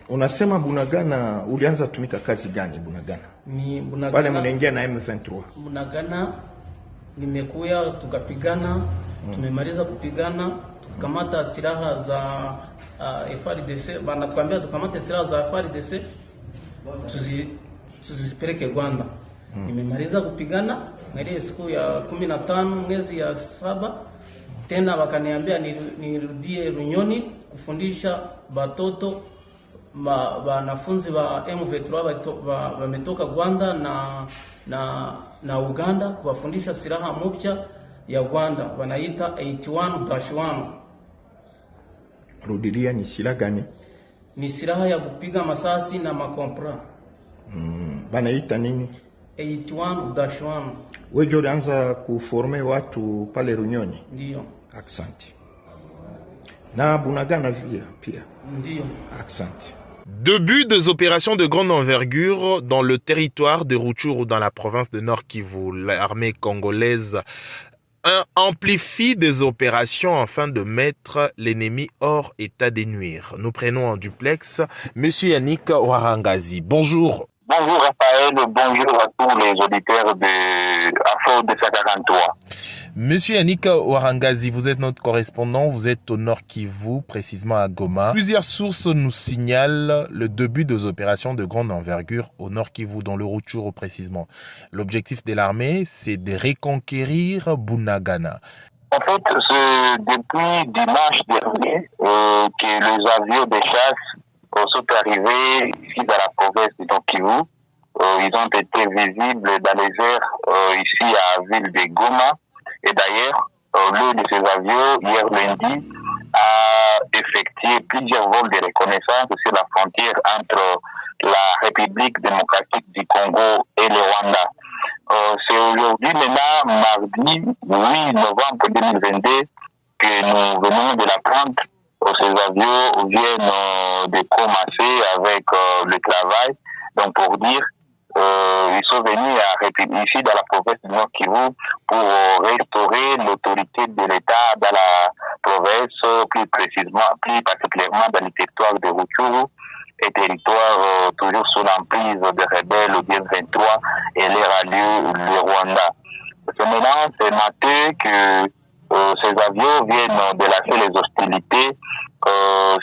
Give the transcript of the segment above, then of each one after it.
Unasema Bunagana ulianza tumika kazi gani Bunagana? Ni Bunagana. Pale mnaingia na M23. Bunagana nimekuya tukapigana, tumemaliza kupigana, tukamata silaha za FARDC, bana tukamwambia tukamata silaha za FARDC tuzipeleke Rwanda. Nimemaliza kupigana na ile siku ya 15 mwezi ya 7 tena wakaniambia nirudie Runyoni kufundisha batoto wanafunzi wa M23 wametoka Rwanda na Uganda kuwafundisha silaha mpya ya Rwanda wanaita 81-1. Rudilia, ni silaha gani? Ni silaha ya kupiga masasi na makompra. Banaita nini? 81-1. Wewe ndio ulianza kuforme watu pale Runyoni? Ndio. Asante. Na Bunagana pia? Ndio. Asante. Début des opérations de grande envergure dans le territoire de Rutshuru dans la province de Nord Kivu. L'armée congolaise amplifie des opérations afin de mettre l'ennemi hors état de nuire. Nous prenons en duplex Monsieur Yannick Warangazi. Bonjour. Bonjour Raphaël, bonjour à tous les auditeurs de Afro 243. Monsieur Yannick Warangazi, vous êtes notre correspondant, vous êtes au Nord Kivu, précisément à Goma. Plusieurs sources nous signalent le début des opérations de grande envergure au Nord Kivu, dans le Rutshuru précisément. L'objectif de l'armée, c'est de reconquérir Bunagana. En fait, c'est depuis dimanche dernier que les avions de chasse sont arrivés ici dans la province de Nord Kivu. Ils ont été visibles dans les airs ici à la ville de Goma. Et d'ailleurs, l'un de ces avions, hier lundi, a effectué plusieurs vols de reconnaissance sur la frontière entre la République démocratique du Congo et le Rwanda. C'est aujourd'hui, maintenant, mardi 8 novembre 2022, que nous venons de l'apprendre. Ces avions viennent de commencer avec le travail. Donc, pour dire, ils sont venus ici dans la province du Nord Kivu pour restaurer l'autorité de l'État dans la province, plus particulièrement dans le territoire de Rutshuru, et territoire toujours sous l'emprise des rebelles du M23 et leur allié le Rwanda. C'est maintenant, ce matin que ces avions viennent de lasser les hostilités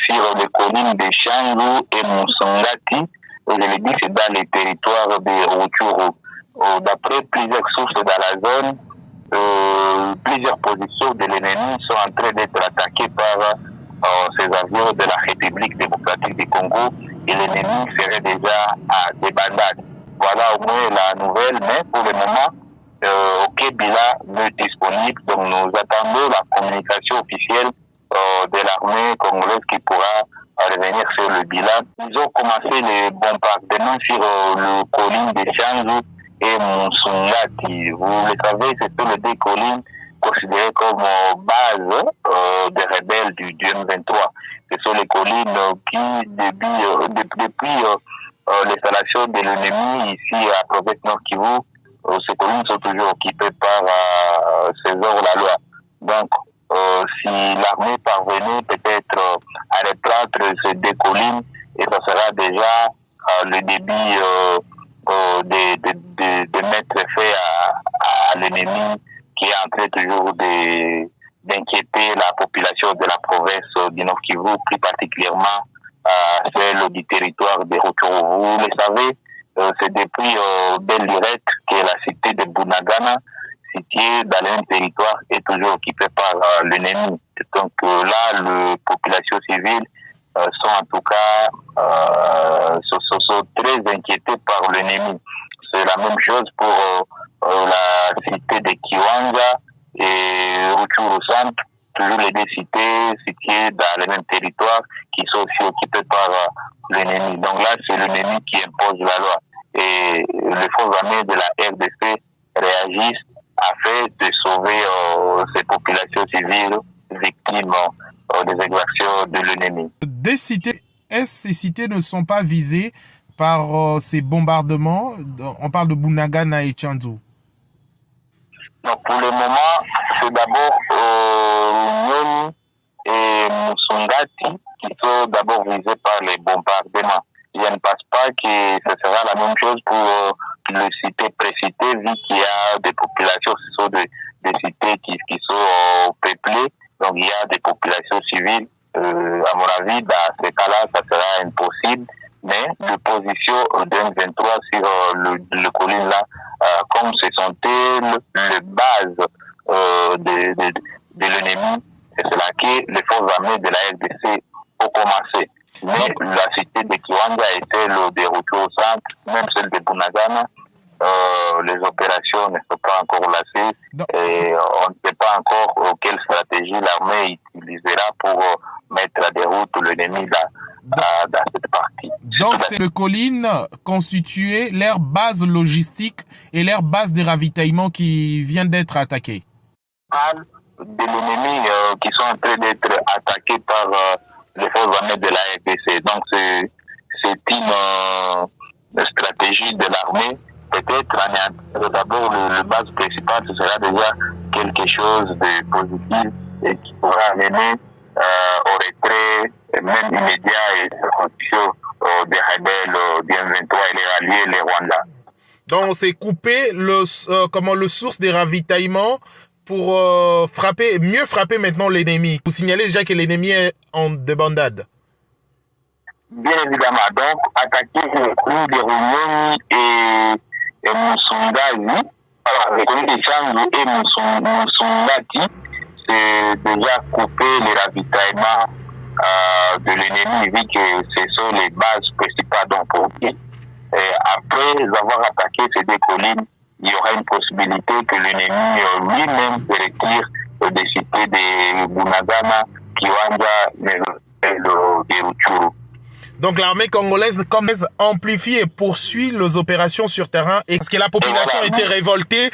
sur les collines de Shangu et Musongati. Je le dis, c'est dans les territoires de Rutshuru. D'après plusieurs sources dans la zone, plusieurs positions de l'ennemi sont en train d'être attaquées par ces avions de la République démocratique du Congo, et l'ennemi serait déjà à des bandades. Voilà au moins la nouvelle, mais pour le moment, aucun bilan n'est disponible. Donc nous attendons la communication officielle de l'armée congolaise qui pourra revenir sur le bilan. Ils ont commencé les bombardements sur le colline de Shangu et Musongati. Vous le savez, c'est tous les deux collines considérées comme base des rebelles du M23. Ce sont les collines qui, depuis l'installation de l'ennemi ici à la province Nord Kivu, ces collines sont toujours occupées par César-la-Loi. Donc, si l'armée parvenait peut-être à reprendre ces deux collines, et ça sera déjà le début de mettre fait à l'ennemi qui est en train toujours d'inquiéter la population de la province du Nord Kivu, plus particulièrement celle du territoire de Rutshuru. Vous le savez, c'est depuis Belle Lurette que la cité de Bunagana, située dans le même territoire, est toujours occupée par l'ennemi. Donc là, les populations civiles sont en tout cas sont très inquiétées par l'ennemi. C'est la même chose pour la cité de Kiwanja et Rutshuru Centre, toujours les deux cités situées dans le même territoire qui sont aussi occupées par l'ennemi. Donc là, c'est l'ennemi qui impose la loi. Et les forces armées de la RDC réagissent afin de sauver ces populations civiles victimes des exactions de l'ennemi. Des cités, est-ce ces cités ne sont pas visées par ces bombardements? On parle de Bunagana et Tchanzu. Donc pour le moment, c'est d'abord Nyoni et Musongati qui sont d'abord visés par les bombardements. Je ne pense pas que ce sera la même chose pour le cité précité, vu qu'il y a des populations, ce sont des cités qui sont peuplées, donc il y a des populations civiles. À mon avis, dans ces cas-là, ça sera impossible. Mais l'opposition d'un 23 sur le colline là, comme ce sont les bases de l'ennemi, c'est là que les forces armées de la RDC ont commencé. Mais la cité de Kiwanja était le déroulé au centre, même celle de Bunagana. Les opérations ne sont pas encore lancées et on ne sait pas encore quelle stratégie l'armée utilisera pour mettre à déroute l'ennemi dans cette partie. Donc c'est le colline constitué leur base logistique et leur base de ravitaillement qui vient d'être attaquée. De l'ennemi qui sont en train d'être attaqués par les forces armées de la RDC. Donc c'est une stratégie de l'armée. Peut-être d'abord le base principale, ce sera déjà quelque chose de positif et qui pourra amener au retrait, même immédiat et construction des rebelles du M23 et les alliés, les Rwandais. Donc c'est couper le source des ravitaillements pour mieux frapper maintenant l'ennemi. Vous signalez déjà que l'ennemi est en débandade. Bien évidemment, donc attaquer le coup de Réunion et Moussundagi, le colline de Changi et Moussundagi, c'est déjà couper les ravitaillements de l'ennemi, vu que ce sont les bases principales donc pour lui. Après avoir attaqué ces deux collines, il y aura une possibilité que l'ennemi lui-même se retire des cités de Bunagana, Kiwanja et Rutshuru. Donc l'armée congolaise amplifie et poursuit les opérations sur terrain. Et parce que la population était révoltée,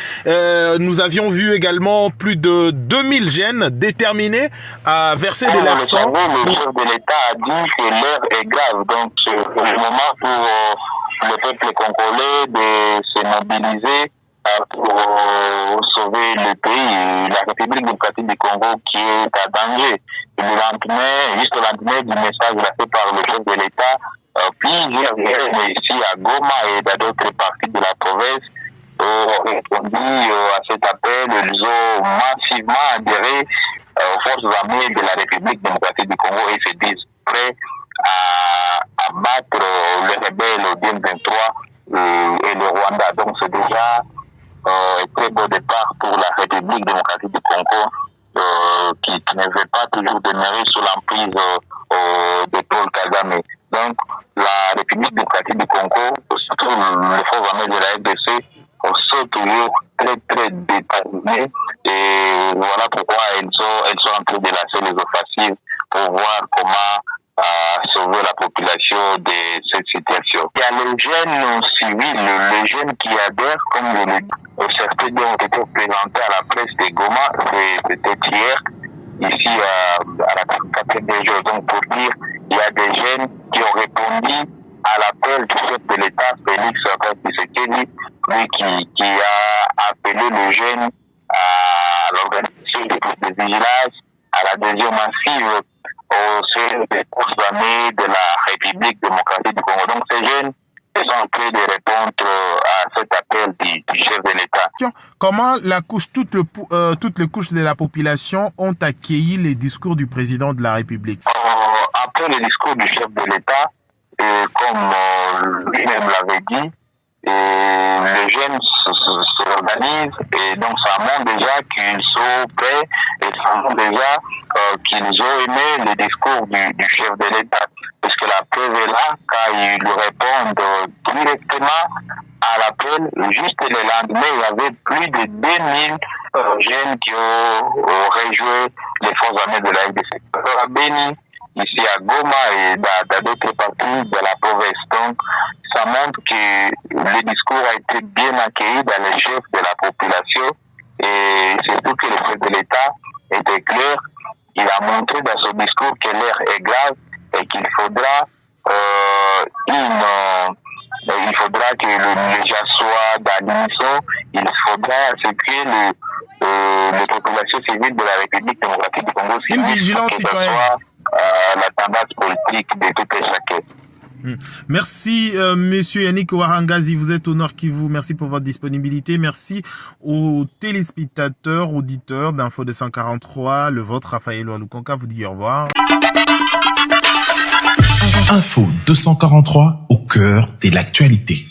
nous avions vu également plus de 2000 jeunes déterminés à verser de leur sang. Le chef de l'État a dit que l'heure est grave. Donc c'est le moment pour le peuple congolais de se mobiliser pour sauver le pays, la République démocratique du Congo qui est à danger. Juste le lendemain du message lancé par le chef de l'État, plusieurs jeunes ici à Goma et dans d'autres parties de la province ont répondu à cet appel. Ils ont massivement adhéré aux forces armées de la République démocratique du Congo et se disent prêts à battre les rebelles au DM23 et le Rwanda. Donc c'est déjà un très beau départ pour la République démocratique du Congo qui ne veut pas toujours demeurer sous l'emprise de Paul Kagame. Donc la République démocratique du Congo, surtout les forces armées de la RDC, sont toujours très très déterminées et voilà pourquoi elles sont en train de lancer les offensives pour voir comment sauver la population de cette situation. Il y a les jeunes civils, les jeunes qui adhèrent, comme je l'ai dit, certains ont été présentés à la presse de Goma, c'était hier, ici à la 4e région. Donc pour dire, il y a des jeunes qui ont répondu à l'appel du chef de l'État, Félix Tshisekedi, lui qui a appelé les jeunes à l'organisation de vigilance, à l'adhésion massive au sein des forces armées de la République démocratique du Congo. Donc ces jeunes sont en train de répondre à cet appel du chef de l'État. Comment toutes les couches de la population ont accueilli les discours du président de la République? Après le discours du chef de l'État, comme lui-même l'avait dit, les jeunes s'organisent et donc ça montre déjà qu'ils sont prêts et ça montre déjà qu'ils ont aimé le discours du chef de l'État. Parce que la preuve est là, quand ils lui répondent directement à l'appel, juste le lendemain, il y avait plus de 2000 jeunes qui ont rejoint les forces armées de la RDC. À Beni, ici à Goma et dans d'autres parties de la province. Donc, ça montre que le discours a été bien accueilli dans les chefs de la population et surtout que le chef de l'État était clair. Il a montré dans son discours que l'heure est grave et qu'il faudra que les gens soient dans l'unisson. Il faudra ce que les populations civiles de la République démocratique du Congo une vigilance citoyenne. la tendance politique de tout et chacun. Merci, monsieur Yannick Ouarangazi, vous êtes au Nord Kivu. Merci pour votre disponibilité. Merci aux téléspectateurs, auditeurs d'Info 243. Le vôtre, Raphaël Oualukonka, vous dit au revoir. Info 243, au cœur de l'actualité.